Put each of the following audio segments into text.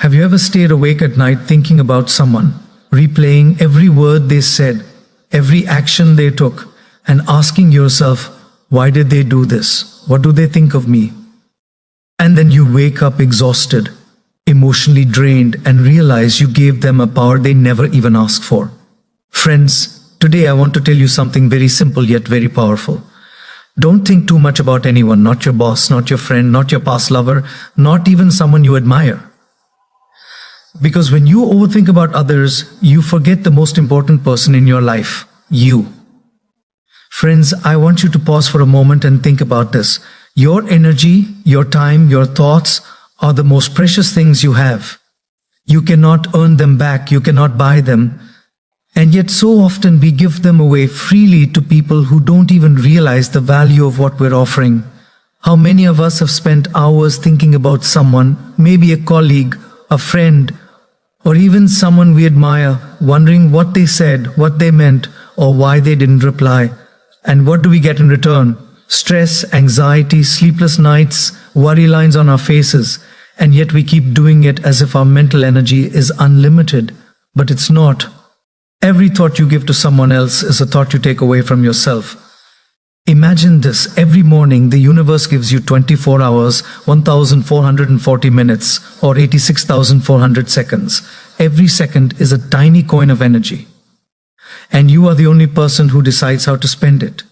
Have you ever stayed awake at night thinking about someone, replaying every word they said, every action they took, and asking yourself, why did they do this? What do they think of me? And then you wake up exhausted, emotionally drained, and realize you gave them a power they never even asked for. Friends, today I want to tell you something very simple yet very powerful. Don't think too much about anyone, not your boss, not your friend, not your past lover, not even someone you admire. Because when you overthink about others, you forget the most important person in your life, you. Friends, I want you to pause for a moment and think about this. Your energy, your time, your thoughts are the most precious things you have. You cannot earn them back, you cannot buy them. And yet so often we give them away freely to people who don't even realize the value of what we're offering. How many of us have spent hours thinking about someone, maybe a colleague, a friend, or even someone we admire, wondering what they said, what they meant, or why they didn't reply. And what do we get in return? Stress, anxiety, sleepless nights, worry lines on our faces. And yet we keep doing it as if our mental energy is unlimited. But it's not. Every thought you give to someone else is a thought you take away from yourself. Imagine this. Every morning, the universe gives you 24 hours, 1,440 minutes, or 86,400 seconds. Every second is a tiny coin of energy. And you are the only person who decides how to spend it.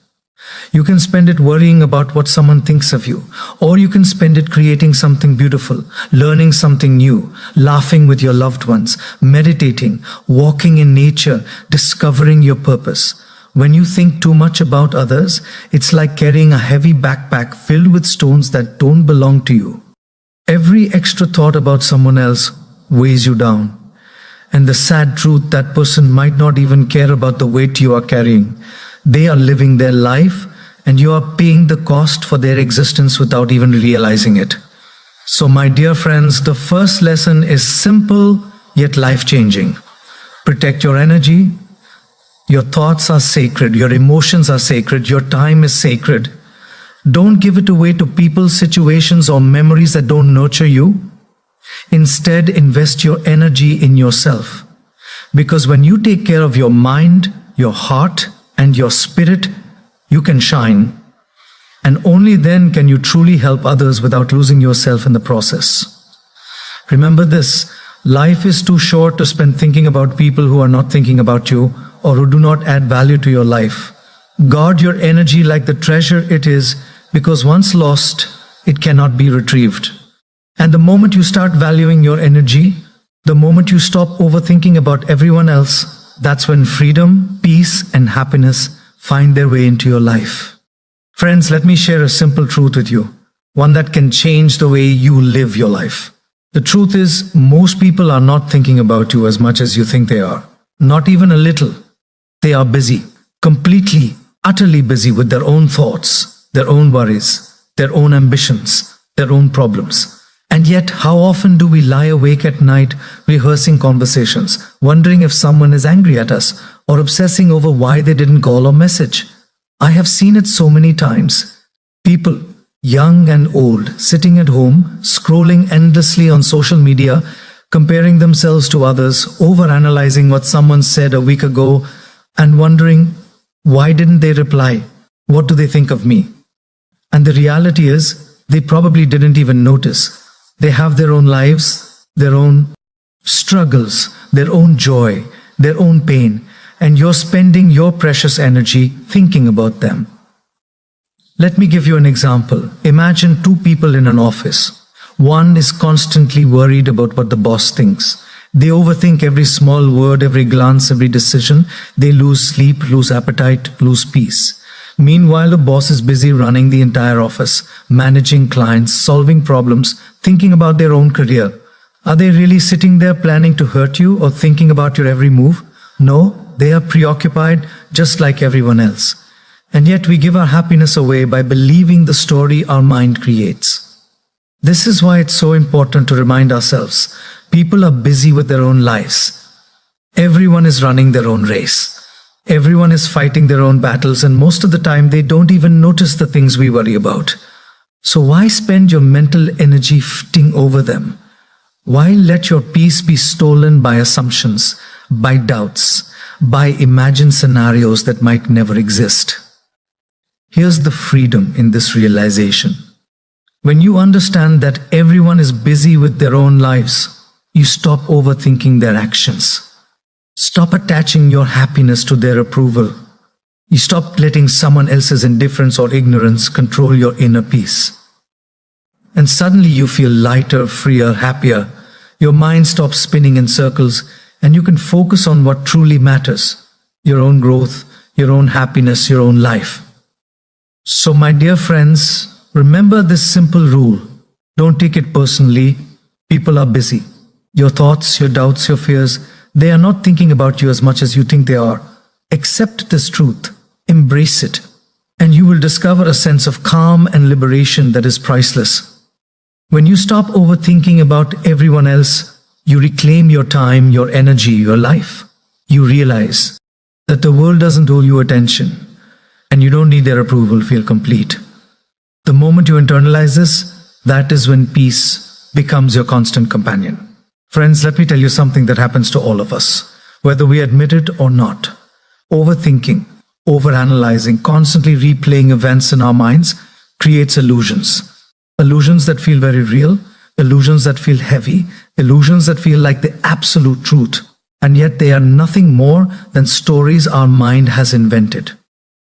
You can spend it worrying about what someone thinks of you, or you can spend it creating something beautiful, learning something new, laughing with your loved ones, meditating, walking in nature, discovering your purpose. When you think too much about others, it's like carrying a heavy backpack filled with stones that don't belong to you. Every extra thought about someone else weighs you down. And the sad truth, that person might not even care about the weight you are carrying. They are living their life, and you are paying the cost for their existence without even realizing it. So my dear friends, the first lesson is simple yet life-changing. Protect your energy. Your thoughts are sacred, your emotions are sacred, your time is sacred. Don't give it away to people, situations, or memories that don't nurture you. Instead, invest your energy in yourself. Because when you take care of your mind, your heart, and your spirit, you can shine. And only then can you truly help others without losing yourself in the process. Remember this, life is too short to spend thinking about people who are not thinking about you, or who do not add value to your life. Guard your energy like the treasure it is, because once lost, it cannot be retrieved. And the moment you start valuing your energy, the moment you stop overthinking about everyone else, that's when freedom, peace, and happiness find their way into your life. Friends, let me share a simple truth with you, one that can change the way you live your life. The truth is, most people are not thinking about you as much as you think they are. Not even a little. They are busy, completely, utterly busy with their own thoughts, their own worries, their own ambitions, their own problems. And yet, how often do we lie awake at night rehearsing conversations, wondering if someone is angry at us, or obsessing over why they didn't call or message? I have seen it so many times. People, young and old, sitting at home, scrolling endlessly on social media, comparing themselves to others, overanalyzing what someone said a week ago, and wondering, why didn't they reply? What do they think of me? And the reality is, they probably didn't even notice. They have their own lives, their own struggles, their own joy, their own pain, and you're spending your precious energy thinking about them. Let me give you an example. Imagine two people in an office. One is constantly worried about what the boss thinks. They overthink every small word, every glance, every decision. They lose sleep, lose appetite, lose peace. Meanwhile, the boss is busy running the entire office, managing clients, solving problems, thinking about their own career. Are they really sitting there planning to hurt you or thinking about your every move? No, they are preoccupied just like everyone else. And yet we give our happiness away by believing the story our mind creates. This is why it's so important to remind ourselves, people are busy with their own lives. Everyone is running their own race. Everyone is fighting their own battles, and most of the time they don't even notice the things we worry about. So why spend your mental energy fretting over them? Why let your peace be stolen by assumptions, by doubts, by imagined scenarios that might never exist? Here's the freedom in this realization. When you understand that everyone is busy with their own lives, you stop overthinking their actions. Stop attaching your happiness to their approval. You stop letting someone else's indifference or ignorance control your inner peace. And suddenly you feel lighter, freer, happier. Your mind stops spinning in circles and you can focus on what truly matters: your own growth, your own happiness, your own life. So my dear friends, remember this simple rule. Don't take it personally. People are busy. Your thoughts, your doubts, your fears, they are not thinking about you as much as you think they are. Accept this truth. Embrace it. And you will discover a sense of calm and liberation that is priceless. When you stop overthinking about everyone else, you reclaim your time, your energy, your life. You realize that the world doesn't owe you attention, and you don't need their approval to feel complete. The moment you internalize this, that is when peace becomes your constant companion. Friends, let me tell you something that happens to all of us, whether we admit it or not. Overthinking, overanalyzing, constantly replaying events in our minds creates illusions. Illusions that feel very real, illusions that feel heavy, illusions that feel like the absolute truth. And yet they are nothing more than stories our mind has invented.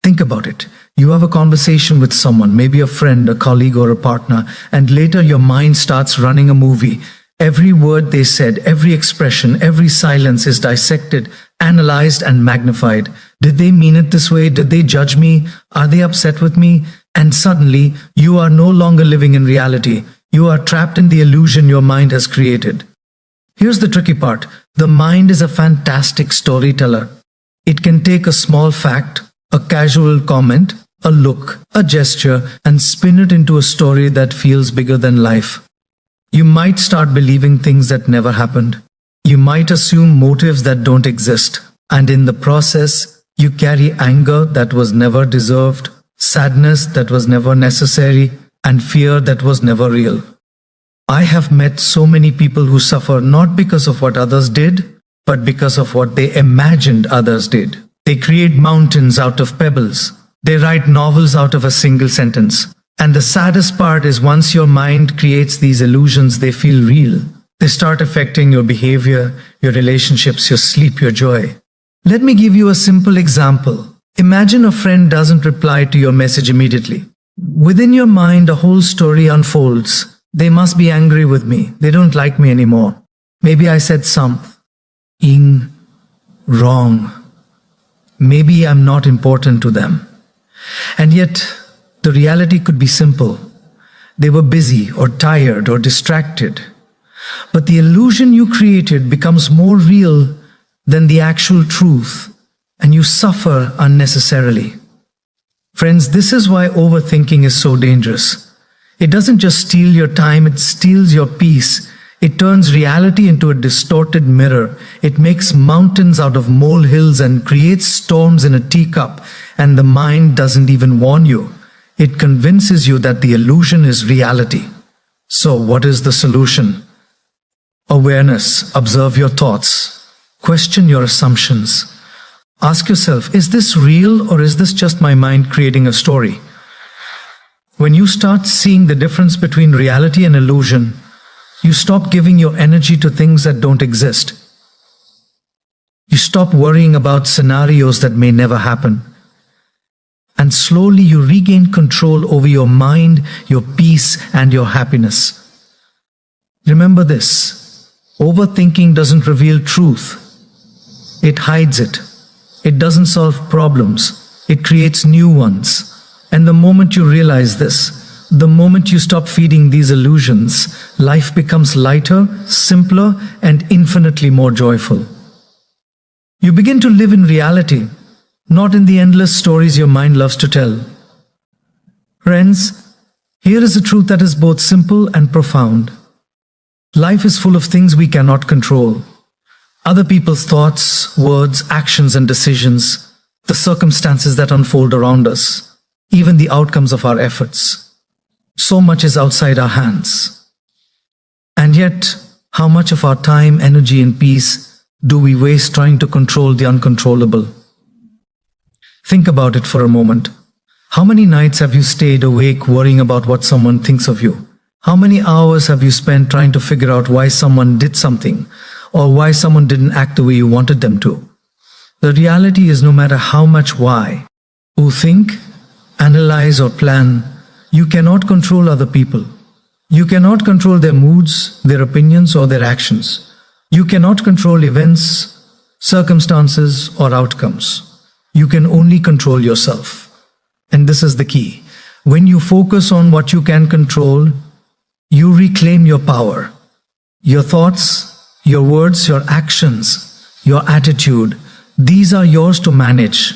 Think about it. You have a conversation with someone, maybe a friend, a colleague, or a partner, and later your mind starts running a movie. Every word they said, every expression, every silence is dissected, analyzed, and magnified. Did they mean it this way? Did they judge me? Are they upset with me? And suddenly, you are no longer living in reality. You are trapped in the illusion your mind has created. Here's the tricky part. The mind is a fantastic storyteller. It can take a small fact, a casual comment, a look, a gesture, and spin it into a story that feels bigger than life. You might start believing things that never happened. You might assume motives that don't exist. And in the process, you carry anger that was never deserved, sadness that was never necessary, and fear that was never real. I have met so many people who suffer not because of what others did, but because of what they imagined others did. They create mountains out of pebbles. They write novels out of a single sentence. And the saddest part is once your mind creates these illusions, they feel real. They start affecting your behavior, your relationships, your sleep, your joy. Let me give you a simple example. Imagine a friend doesn't reply to your message immediately. Within your mind, a whole story unfolds. They must be angry with me. They don't like me anymore. Maybe I said something wrong. Maybe I'm not important to them. And yet, the reality could be simple. They were busy or tired or distracted. But the illusion you created becomes more real than the actual truth, and you suffer unnecessarily. Friends, this is why overthinking is so dangerous. It doesn't just steal your time, it steals your peace. It turns reality into a distorted mirror. It makes mountains out of molehills and creates storms in a teacup, and the mind doesn't even warn you. It convinces you that the illusion is reality. So what is the solution? Awareness. Observe your thoughts. Question your assumptions. Ask yourself, is this real or is this just my mind creating a story? When you start seeing the difference between reality and illusion, you stop giving your energy to things that don't exist. You stop worrying about scenarios that may never happen. And slowly you regain control over your mind, your peace, and your happiness. Remember this: overthinking doesn't reveal truth. It hides it. It doesn't solve problems. It creates new ones. And the moment you realize this, the moment you stop feeding these illusions, life becomes lighter, simpler, and infinitely more joyful. You begin to live in reality, not in the endless stories your mind loves to tell. Friends, here is a truth that is both simple and profound. Life is full of things we cannot control. Other people's thoughts, words, actions, and decisions, the circumstances that unfold around us, even the outcomes of our efforts. So much is outside our hands. And yet, How much of our time, energy, and peace do we waste trying to control the uncontrollable? Think about it for a moment. How many nights have you stayed awake worrying about what someone thinks of you? How many hours have you spent trying to figure out why someone did something or why someone didn't act the way you wanted them to? The reality is, no matter how much why you think, analyze, or plan, you cannot control other people. You cannot control their moods, their opinions, or their actions. You cannot control events, circumstances, or outcomes. You can only control yourself. And this is the key. When you focus on what you can control, you reclaim your power. Your thoughts, your words, your actions, your attitude, these are yours to manage.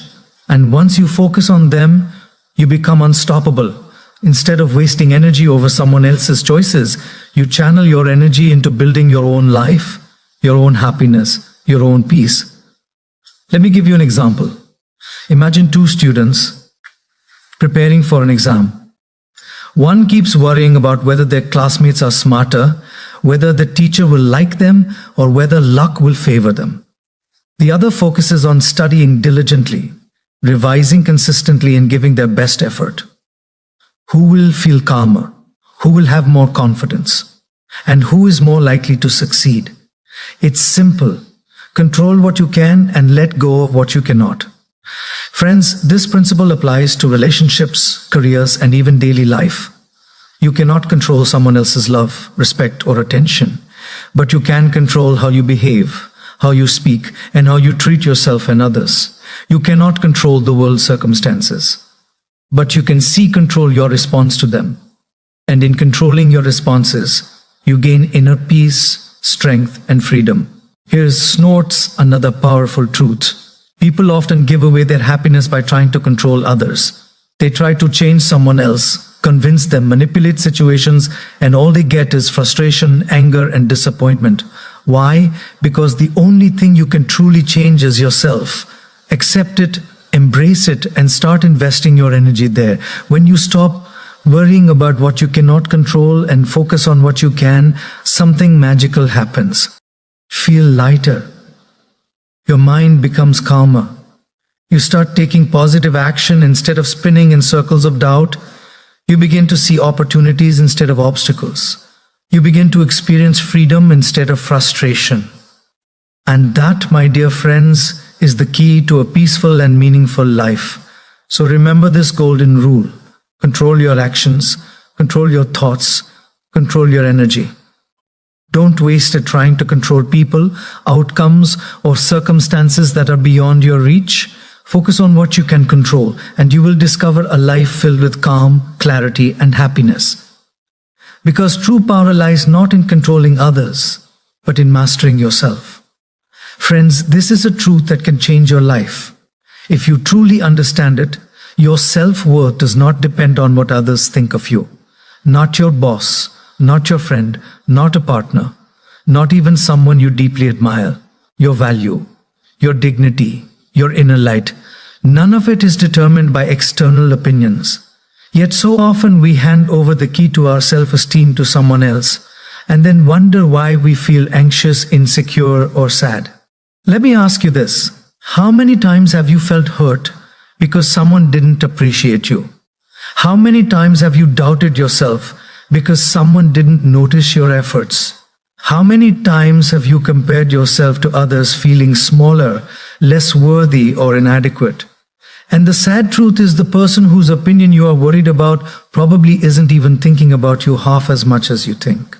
And once you focus on them, you become unstoppable. Instead of wasting energy over someone else's choices, you channel your energy into building your own life, your own happiness, your own peace. Let me give you an example. Imagine two students preparing for an exam. One keeps worrying about whether their classmates are smarter, whether the teacher will like them, or whether luck will favor them. The other focuses on studying diligently, revising consistently, and giving their best effort. Who will feel calmer? Who will have more confidence? And who is more likely to succeed? It's simple. Control what you can and let go of what you cannot. Friends, this principle applies to relationships, careers, and even daily life. You cannot control someone else's love, respect, or attention, but you can control how you behave, how you speak, and how you treat yourself and others. You cannot control the world's circumstances, but you can control your response to them. And in controlling your responses, you gain inner peace, strength, and freedom. Here's Snort's another powerful truth. People often give away their happiness by trying to control others. They try to change someone else, convince them, manipulate situations, and all they get is frustration, anger, and disappointment. Why? Because the only thing you can truly change is yourself. Accept it, embrace it, and start investing your energy there. When you stop worrying about what you cannot control and focus on what you can, something magical happens. Feel lighter. Your mind becomes calmer. You start taking positive action instead of spinning in circles of doubt. You begin to see opportunities instead of obstacles. You begin to experience freedom instead of frustration. And that, my dear friends, is the key to a peaceful and meaningful life. So remember this golden rule. Control your actions, control your thoughts, control your energy. Don't waste it trying to control people, outcomes, or circumstances that are beyond your reach. Focus on what you can control, and you will discover a life filled with calm, clarity, and happiness. Because true power lies not in controlling others, but in mastering yourself. Friends, this is a truth that can change your life. If you truly understand it, your self-worth does not depend on what others think of you. Not your boss, not your friend, not a partner, not even someone you deeply admire. Your value, your dignity, your inner light, none of it is determined by external opinions. Yet so often we hand over the key to our self-esteem to someone else and then wonder why we feel anxious, insecure, or sad. Let me ask you this. How many times have you felt hurt because someone didn't appreciate you? How many times have you doubted yourself because someone didn't notice your efforts? How many times have you compared yourself to others, feeling smaller, less worthy, or inadequate? And the sad truth is, the person whose opinion you are worried about probably isn't even thinking about you half as much as you think.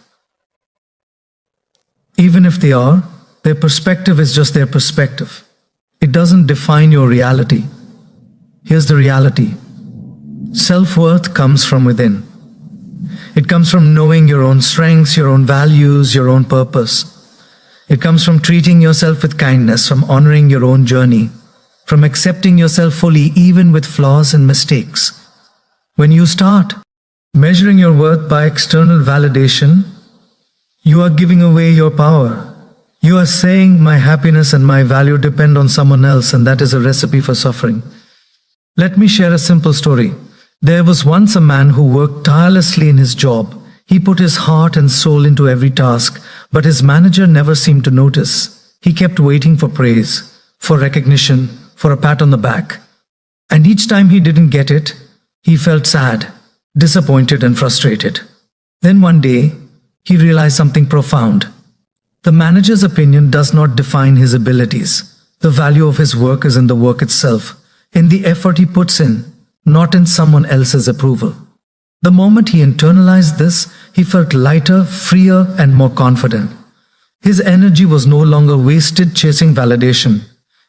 Even if they are, their perspective is just their perspective. It doesn't define your reality. Here's the reality. Self-worth comes from within. It comes from knowing your own strengths, your own values, your own purpose. It comes from treating yourself with kindness, from honoring your own journey, from accepting yourself fully even with flaws and mistakes. When you start measuring your worth by external validation, you are giving away your power. You are saying, my happiness and my value depend on someone else, and that is a recipe for suffering. Let me share a simple story. There was once a man who worked tirelessly in his job. He put his heart and soul into every task, but his manager never seemed to notice. He kept waiting for praise, for recognition, for a pat on the back. And each time he didn't get it, he felt sad, disappointed, and frustrated. Then one day, he realized something profound. The manager's opinion does not define his abilities. The value of his work is in the work itself, in the effort he puts in, not in someone else's approval. The moment he internalized this, he felt lighter, freer, and more confident. His energy was no longer wasted chasing validation.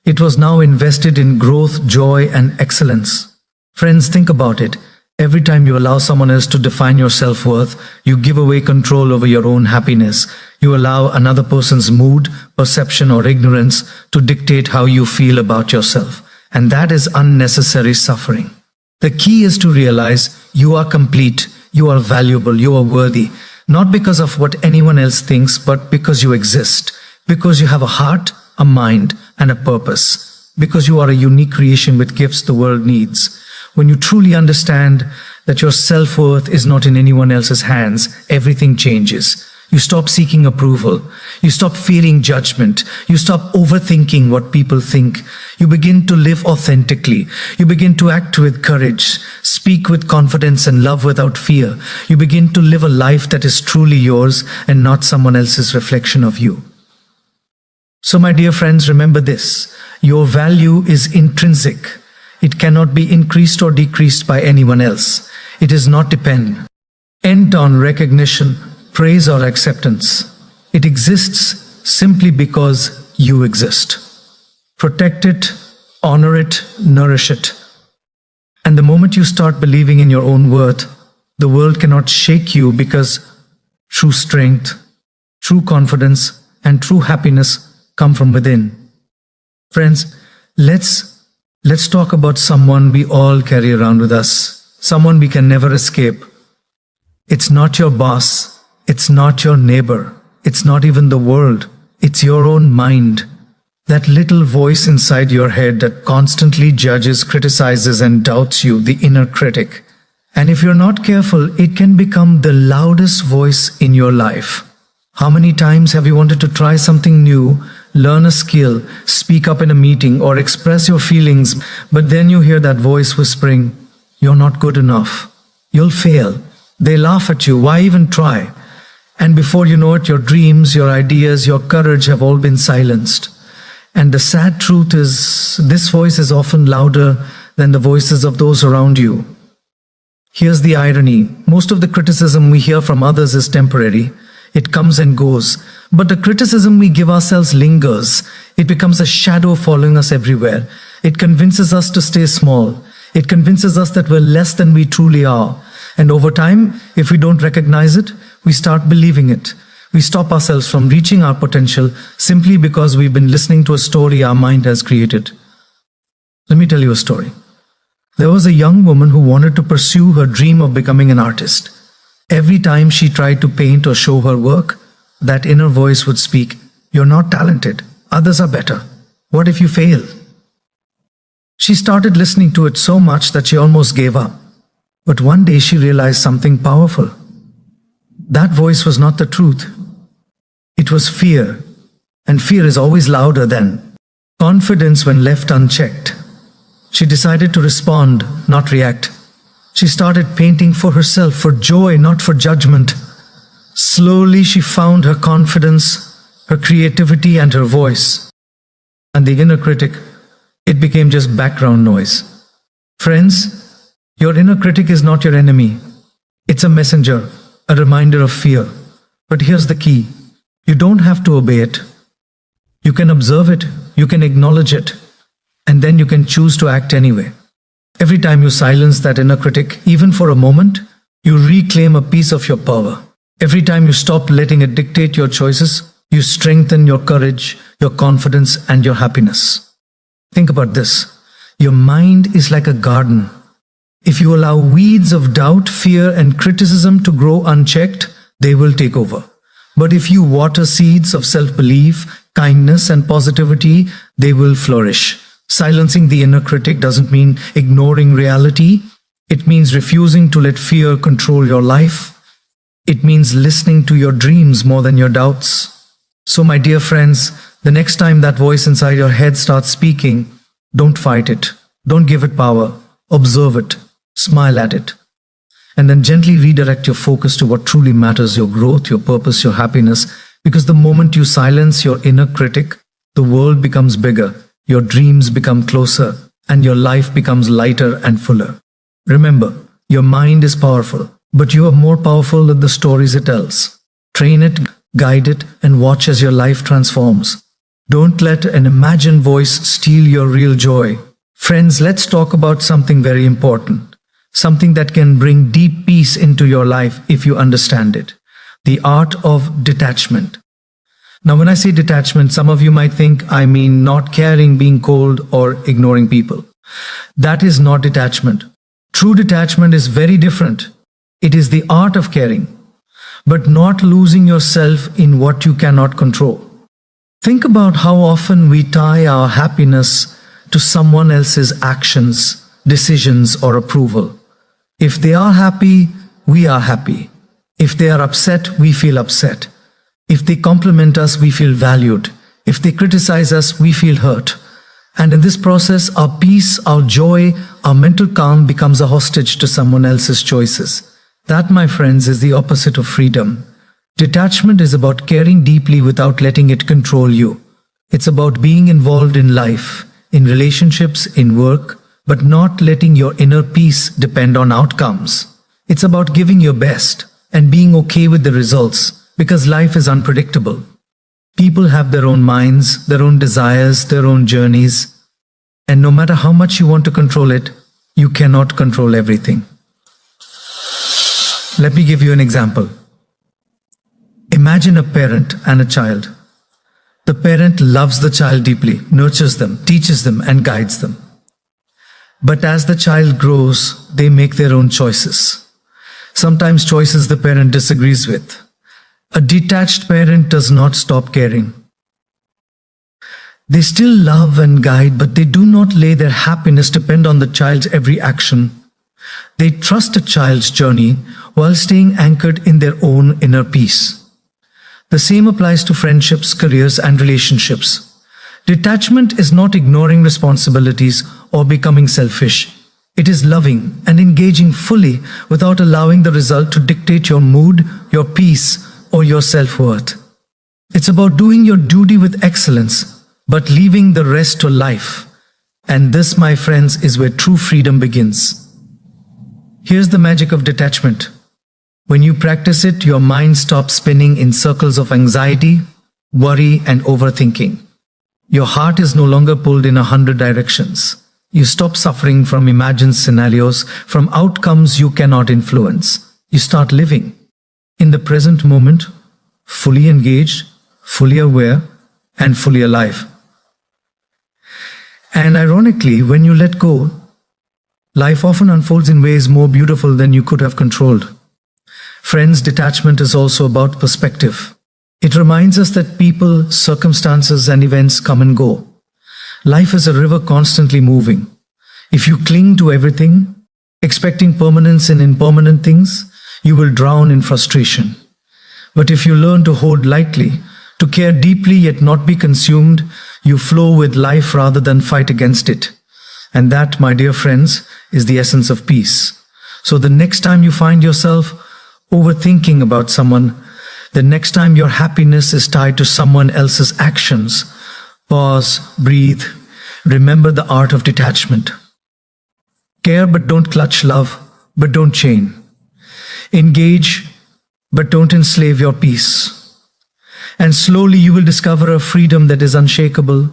It was now invested in growth, joy, and excellence. Friends, think about it. Every time you allow someone else to define your self-worth, you give away control over your own happiness. You allow another person's mood, perception, or ignorance to dictate how you feel about yourself. And that is unnecessary suffering. The key is to realize you are complete, you are valuable, you are worthy, not because of what anyone else thinks, but because you exist, because you have a heart, a mind, and a purpose, because you are a unique creation with gifts the world needs. When you truly understand that your self-worth is not in anyone else's hands, everything changes. You stop seeking approval. You stop fearing judgment. You stop overthinking what people think. You begin to live authentically. You begin to act with courage, speak with confidence, and love without fear. You begin to live a life that is truly yours and not someone else's reflection of you. So, my dear friends, remember this. Your value is intrinsic. It cannot be increased or decreased by anyone else. It is not dependent on recognition, praise, or acceptance. It exists simply because you exist. Protect it, honor it, nourish it. And the moment you start believing in your own worth, the world cannot shake you, because true strength, true confidence, and true happiness come from within. Friends, let's talk about someone we all carry around with us, someone we can never escape. It's not your boss, it's not your neighbor, it's not even the world, it's your own mind. That little voice inside your head that constantly judges, criticizes, and doubts you, the inner critic. And if you're not careful, it can become the loudest voice in your life. How many times have you wanted to try something new, learn a skill, speak up in a meeting, or express your feelings, but then you hear that voice whispering, "You're not good enough. You'll fail. They laugh at you. Why even try?" And before you know it, your dreams, your ideas, your courage have all been silenced. And the sad truth is, this voice is often louder than the voices of those around you. Here's the irony. Most of the criticism we hear from others is temporary. It comes and goes. But the criticism we give ourselves lingers. It becomes a shadow following us everywhere. It convinces us to stay small. It convinces us that we're less than we truly are. And over time, if we don't recognize it, we start believing it. We stop ourselves from reaching our potential simply because we've been listening to a story our mind has created. Let me tell you a story. There was a young woman who wanted to pursue her dream of becoming an artist. Every time she tried to paint or show her work, that inner voice would speak, "You're not talented. Others are better. What if you fail?" She started listening to it so much that she almost gave up. But one day she realized something powerful. That voice was not the truth. It was fear. And fear is always louder than confidence when left unchecked. She decided to respond, not react. She started painting for herself, for joy, not for judgment. Slowly she found her confidence, her creativity, and her voice. And the inner critic, it became just background noise. Friends, your inner critic is not your enemy. It's a messenger, a reminder of fear. But here's the key. You don't have to obey it. You can observe it, you can acknowledge it, and then you can choose to act anyway. Every time you silence that inner critic, even for a moment, you reclaim a piece of your power. Every time you stop letting it dictate your choices, you strengthen your courage, your confidence, and your happiness. Think about this. Your mind is like a garden. If you allow weeds of doubt, fear, and criticism to grow unchecked, they will take over. But if you water seeds of self-belief, kindness, and positivity, they will flourish. Silencing the inner critic doesn't mean ignoring reality. It means refusing to let fear control your life. It means listening to your dreams more than your doubts. So, my dear friends, the next time that voice inside your head starts speaking, don't fight it. Don't give it power. Observe it. Smile at it. And then gently redirect your focus to what truly matters, your growth, your purpose, your happiness. Because the moment you silence your inner critic, the world becomes bigger, your dreams become closer, and your life becomes lighter and fuller. Remember, your mind is powerful, but you are more powerful than the stories it tells. Train it, guide it, and watch as your life transforms. Don't let an imagined voice steal your real joy. Friends, let's talk about something very important. Something that can bring deep peace into your life if you understand it. The art of detachment. Now, when I say detachment, some of you might think I mean not caring, being cold, or ignoring people. That is not detachment. True detachment is very different. It is the art of caring, but not losing yourself in what you cannot control. Think about how often we tie our happiness to someone else's actions, decisions, or approval. If they are happy, we are happy. If they are upset, we feel upset. If they compliment us, we feel valued. If they criticize us, we feel hurt. And in this process, our peace, our joy, our mental calm becomes a hostage to someone else's choices. That, my friends, is the opposite of freedom. Detachment is about caring deeply without letting it control you. It's about being involved in life, in relationships, in work, but not letting your inner peace depend on outcomes. It's about giving your best and being okay with the results, because life is unpredictable. People have their own minds, their own desires, their own journeys, and no matter how much you want to control it, you cannot control everything. Let me give you an example. Imagine a parent and a child. The parent loves the child deeply, nurtures them, teaches them, and guides them. But as the child grows, they make their own choices. Sometimes choices the parent disagrees with. A detached parent does not stop caring. They still love and guide, but they do not lay their happiness depend on the child's every action. They trust a child's journey while staying anchored in their own inner peace. The same applies to friendships, careers, and relationships. Detachment is not ignoring responsibilities or becoming selfish. It is loving and engaging fully without allowing the result to dictate your mood, your peace, or your self-worth. It's about doing your duty with excellence, but leaving the rest to life. And this, my friends, is where true freedom begins. Here's the magic of detachment. When you practice it, your mind stops spinning in circles of anxiety, worry, and overthinking. Your heart is no longer pulled in 100 directions. You stop suffering from imagined scenarios, from outcomes you cannot influence. You start living in the present moment, fully engaged, fully aware, and fully alive. And ironically, when you let go, life often unfolds in ways more beautiful than you could have controlled. Friends, detachment is also about perspective. It reminds us that people, circumstances, and events come and go. Life is a river constantly moving. If you cling to everything, expecting permanence in impermanent things, you will drown in frustration. But if you learn to hold lightly, to care deeply yet not be consumed, you flow with life rather than fight against it. And that, my dear friends, is the essence of peace. So the next time you find yourself overthinking about someone, the next time your happiness is tied to someone else's actions, pause, breathe, remember the art of detachment. Care but don't clutch, love but don't chain. Engage but don't enslave your peace. And slowly you will discover a freedom that is unshakable,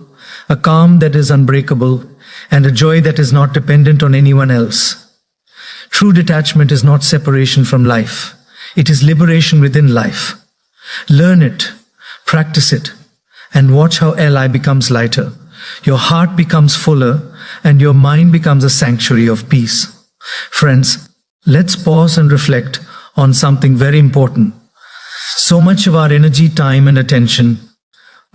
a calm that is unbreakable, and a joy that is not dependent on anyone else. True detachment is not separation from life. It is liberation within life. Learn it, practice it, and watch how LI becomes lighter. Your heart becomes fuller, and your mind becomes a sanctuary of peace. Friends, let's pause and reflect on something very important. So much of our energy, time, and attention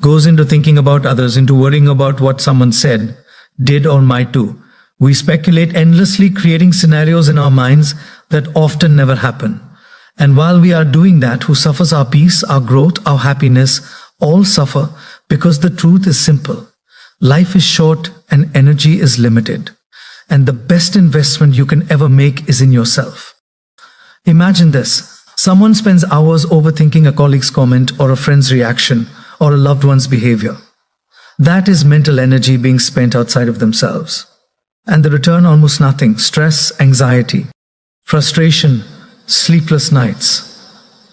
goes into thinking about others, into worrying about what someone said, did, or might do. We speculate endlessly, creating scenarios in our minds that often never happen. And while we are doing that, who suffers? Our peace, our growth, our happiness, all suffer, because the truth is simple. Life is short and energy is limited. And the best investment you can ever make is in yourself. Imagine this. Someone spends hours overthinking a colleague's comment or a friend's reaction or a loved one's behavior. That is mental energy being spent outside of themselves. And the return, almost nothing. Stress, anxiety, frustration, sleepless nights.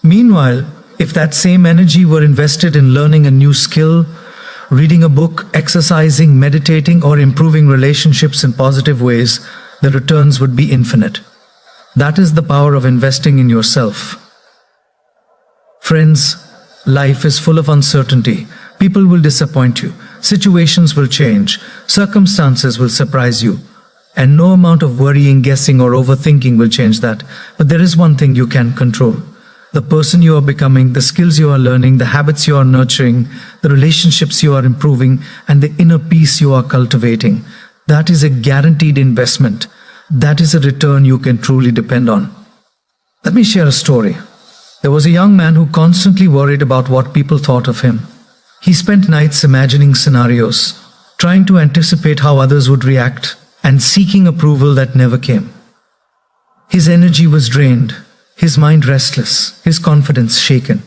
Meanwhile, if that same energy were invested in learning a new skill, reading a book, exercising, meditating, or improving relationships in positive ways, the returns would be infinite. That is the power of investing in yourself. Friends, life is full of uncertainty. People will disappoint you. Situations will change. Circumstances will surprise you. And no amount of worrying, guessing, or overthinking will change that. But there is one thing you can control. The person you are becoming, the skills you are learning, the habits you are nurturing, the relationships you are improving, and the inner peace you are cultivating. That is a guaranteed investment. That is a return you can truly depend on. Let me share a story. There was a young man who constantly worried about what people thought of him. He spent nights imagining scenarios, trying to anticipate how others would react, and seeking approval that never came. His energy was drained, his mind restless, his confidence shaken.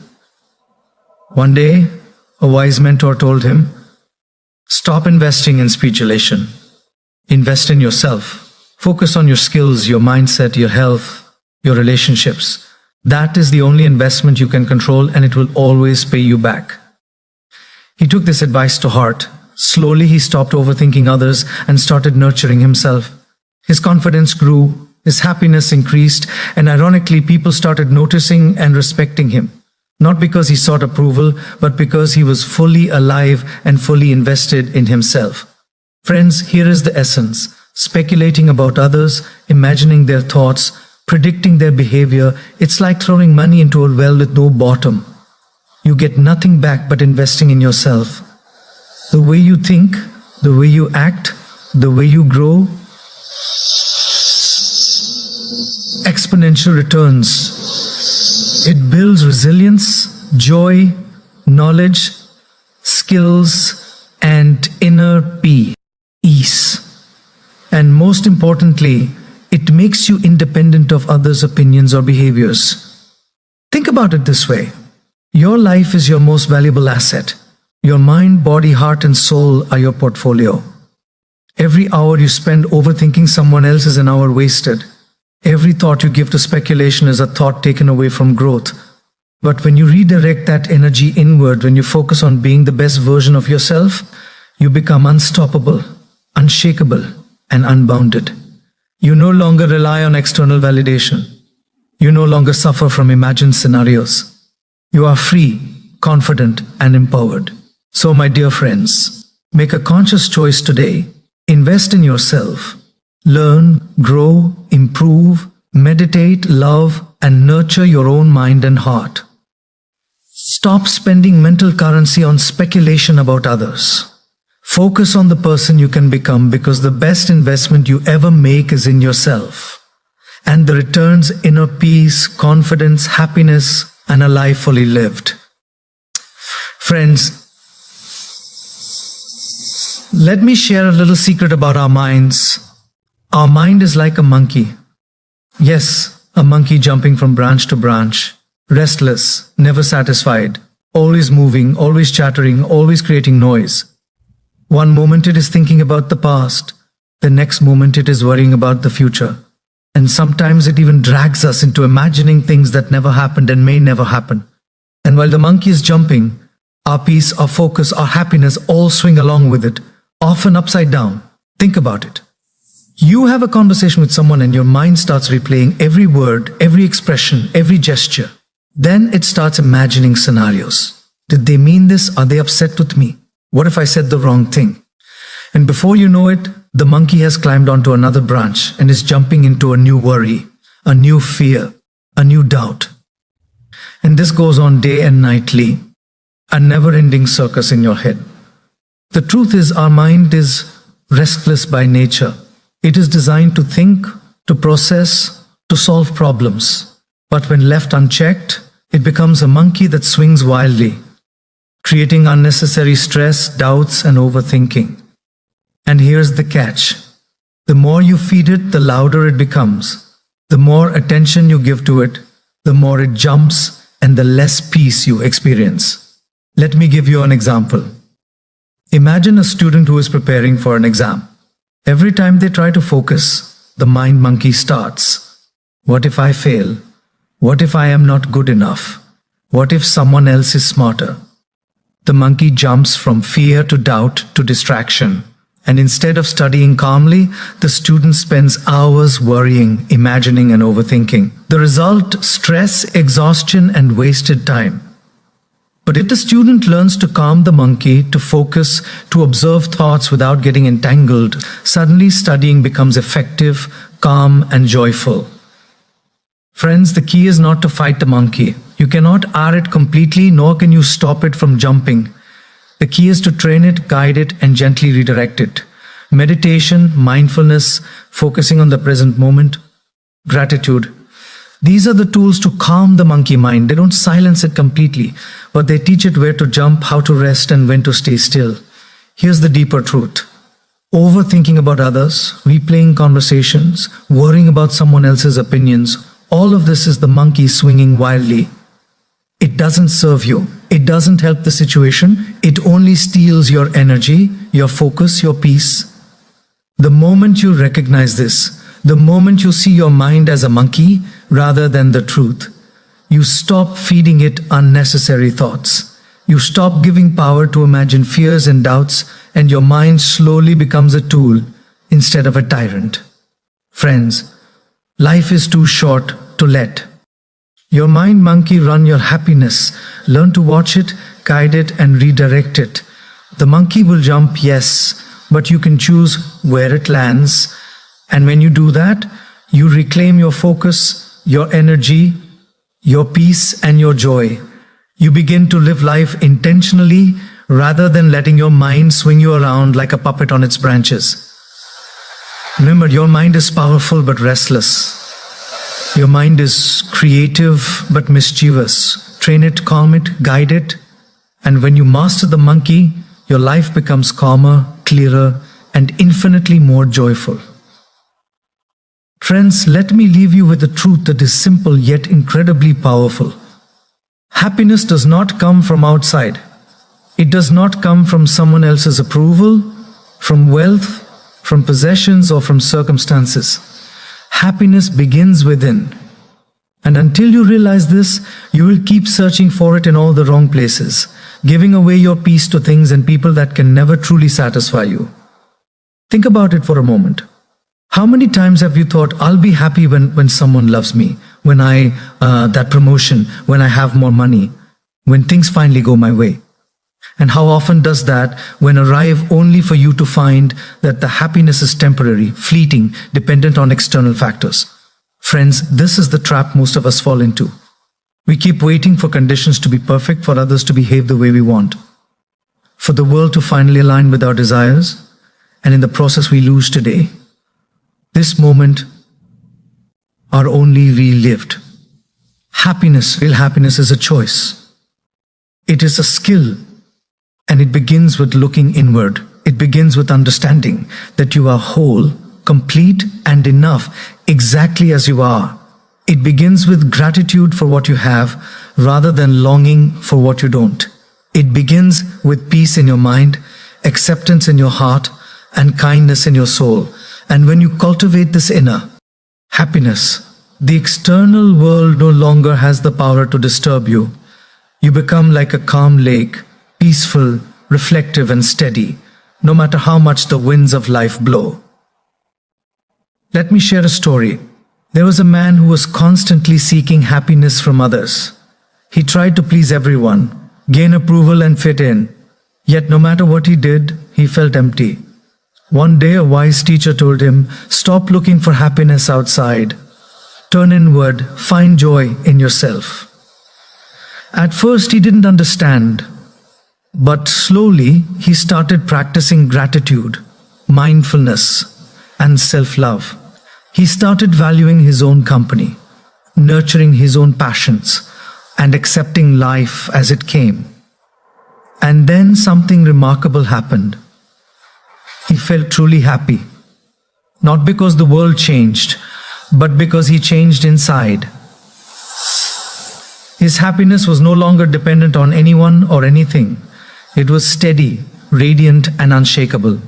One day, a wise mentor told him, "Stop investing in speculation. Invest in yourself. Focus on your skills, your mindset, your health, your relationships. That is the only investment you can control, and it will always pay you back." He took this advice to heart. Slowly, he stopped overthinking others and started nurturing himself. His confidence grew, his happiness increased, and ironically, people started noticing and respecting him. Not because he sought approval, but because he was fully alive and fully invested in himself. Friends, here is the essence. Speculating about others, imagining their thoughts, predicting their behavior, it's like throwing money into a well with no bottom. You get nothing back but investing in yourself. The way you think, the way you act, the way you grow, exponential returns. It builds resilience, joy, knowledge, skills, and inner peace. And most importantly, it makes you independent of others' opinions or behaviors. Think about it this way. Your life is your most valuable asset. Your mind, body, heart, and soul are your portfolio. Every hour you spend overthinking someone else is an hour wasted. Every thought you give to speculation is a thought taken away from growth. But when you redirect that energy inward, when you focus on being the best version of yourself, you become unstoppable, unshakable, and unbounded. You no longer rely on external validation. You no longer suffer from imagined scenarios. You are free, confident, and empowered. So, my dear friends, make a conscious choice today. Invest in yourself. Learn, grow, improve, meditate, love, and nurture your own mind and heart. Stop spending mental currency on speculation about others. Focus on the person you can become, because the best investment you ever make is in yourself. And the returns, inner peace, confidence, happiness, and a life fully lived. Friends, let me share a little secret about our minds. Our mind is like a monkey. Yes, a monkey jumping from branch to branch, restless, never satisfied, always moving, always chattering, always creating noise. One moment it is thinking about the past, the next moment it is worrying about the future. And sometimes it even drags us into imagining things that never happened and may never happen. And while the monkey is jumping, our peace, our focus, our happiness all swing along with it, often upside down. Think about it. You have a conversation with someone and your mind starts replaying every word, every expression, every gesture. Then it starts imagining scenarios. Did they mean this? Are they upset with me? What if I said the wrong thing? And before you know it, the monkey has climbed onto another branch and is jumping into a new worry, a new fear, a new doubt. And this goes on day and nightly, a never-ending circus in your head. The truth is, our mind is restless by nature. It is designed to think, to process, to solve problems. But when left unchecked, it becomes a monkey that swings wildly, creating unnecessary stress, doubts, and overthinking. And here's the catch. The more you feed it, the louder it becomes. The more attention you give to it, the more it jumps and the less peace you experience. Let me give you an example. Imagine a student who is preparing for an exam. Every time they try to focus, the mind monkey starts. What if I fail? What if I am not good enough? What if someone else is smarter? The monkey jumps from fear to doubt to distraction. And instead of studying calmly, the student spends hours worrying, imagining, and overthinking. The result: stress, exhaustion, and wasted time. But if the student learns to calm the monkey, to focus, to observe thoughts without getting entangled, suddenly studying becomes effective, calm, and joyful. Friends, the key is not to fight the monkey. You cannot R it completely, nor can you stop it from jumping. The key is to train it, guide it, and gently redirect it. Meditation, mindfulness, focusing on the present moment, gratitude. These are the tools to calm the monkey mind. They don't silence it completely, but they teach it where to jump, how to rest, and when to stay still. Here's the deeper truth. Overthinking about others, replaying conversations, worrying about someone else's opinions, all of this is the monkey swinging wildly. It doesn't serve you. It doesn't help the situation. It only steals your energy, your focus, your peace. The moment you recognize this, the moment you see your mind as a monkey rather than the truth, you stop feeding it unnecessary thoughts. You stop giving power to imagine fears and doubts, and your mind slowly becomes a tool instead of a tyrant. Friends, life is too short to let your mind monkey run your happiness. Learn to watch it, guide it, and redirect it. The monkey will jump, yes, but you can choose where it lands. And when you do that, you reclaim your focus, your energy, your peace, and your joy. You begin to live life intentionally rather than letting your mind swing you around like a puppet on its branches. Remember, your mind is powerful but restless. Your mind is creative but mischievous. Train it, calm it, guide it, and when you master the monkey, your life becomes calmer, clearer, and infinitely more joyful. Friends, let me leave you with a truth that is simple yet incredibly powerful. Happiness does not come from outside. It does not come from someone else's approval, from wealth, from possessions, or from circumstances. Happiness begins within. And until you realize this, you will keep searching for it in all the wrong places, giving away your peace to things and people that can never truly satisfy you. Think about it for a moment. How many times have you thought, I'll be happy when someone loves me, when that promotion, when I have more money, when things finally go my way? And how often does that when arrive only for you to find that the happiness is temporary, fleeting, dependent on external factors? Friends, this is the trap most of us fall into. We keep waiting for conditions to be perfect, for others to behave the way we want, for the world to finally align with our desires, and in the process we lose today. This moment are only relived. Happiness, real happiness, is a choice. It is a skill. And it begins with looking inward. It begins with understanding that you are whole, complete, and enough exactly as you are. It begins with gratitude for what you have rather than longing for what you don't. It begins with peace in your mind, acceptance in your heart, and kindness in your soul. And when you cultivate this inner happiness, the external world no longer has the power to disturb you. You become like a calm lake, peaceful, reflective, and steady, no matter how much the winds of life blow. Let me share a story. There was a man who was constantly seeking happiness from others. He tried to please everyone, gain approval, and fit in. Yet no matter what he did, he felt empty. One day a wise teacher told him, stop looking for happiness outside. Turn inward, find joy in yourself. At first he didn't understand, but slowly he started practicing gratitude, mindfulness, and self-love. He started valuing his own company, nurturing his own passions, and accepting life as it came. And then something remarkable happened. He felt truly happy, not because the world changed, but because he changed inside. His happiness was no longer dependent on anyone or anything. It was steady, radiant, and unshakable.